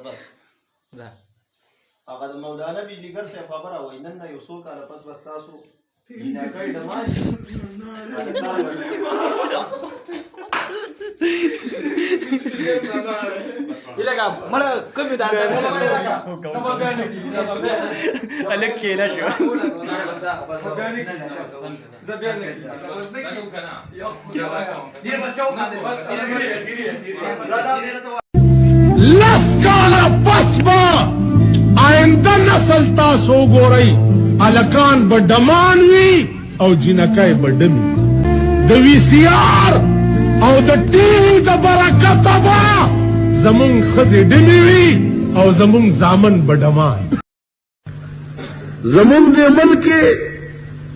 بس هغه د مولانا بجلیګر صاحب خبره وای نن نه یو څو کاله پس بس تاسو جناکۍ ډماج لکه مړه کمی ده الګ کېلا شو لسکاله پس به آینده نسل تاسو ګورئ هلکان به ډمان وي او جنکۍ به ډمې د وي سي آر او د ټي وي د برکته به زمونږ ښځې ډمې وي او زمونږ زامن به ډمان زمونږ دې ملک کې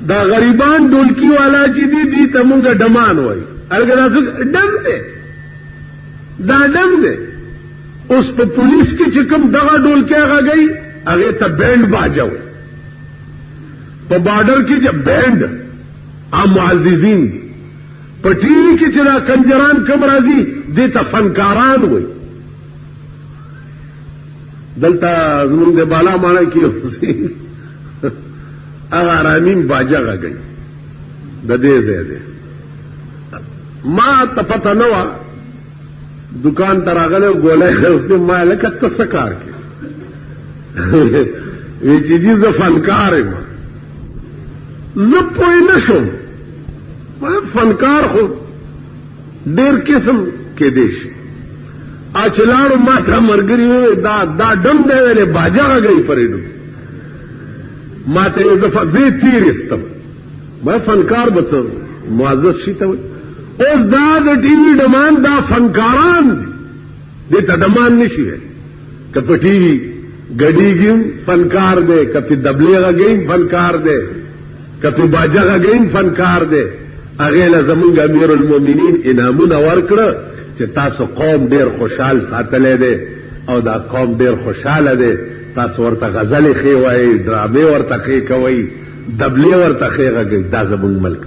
دا غریبان ډولکي والا چې دي دي ته مونږ ډمان وایي هلکه دا ډم دی دا ډم دی اوس په پولیس کې چې کوم دغه ډولکی غږی هغې ته بینډ باجه وایي په بارډر کې چې بینډ عام معززین دي په ټي وي کې چې دا کنجران کم راځي دې ته فنکاران وایي دلته زمونږ د بالا ماڼه کې هغه رامین باجه غږی د دې ځای دی ما ته پته نه وه دکان ته راغلی ګولی اوس ما لکه ته څه کار کې وی چې جي زه فنکار یم زه پوه نه شم فنکار خو ډېر قسم کېدی شي چې لاړو ما ته ملګري وویل دا ډم دی ویلې باجه غږی پرېږدو ما ته یې زه تېر ایستم ما فنکار به څه معزز شي ته وایي اوس دا د ټي وي ډمان دا فنکاران دي دې ته ډمان نشي ویلی که په ټي وي ګډېږي فنکار دی که پې دبلې غږی فنکار دی که پې باجه غږی فنکار دی هغې له زمونږ امیر المؤمنین انعامونه ورکړه چې تاسو قوم ډېر خوشحال ساتلی دی او دا قوم ډېر خوشحاله دی تاسو ورته غزلې ښې وایئ ډرامې ورته ښې کوئ دبلې ورته ښې غږئ دا زمونږ ملک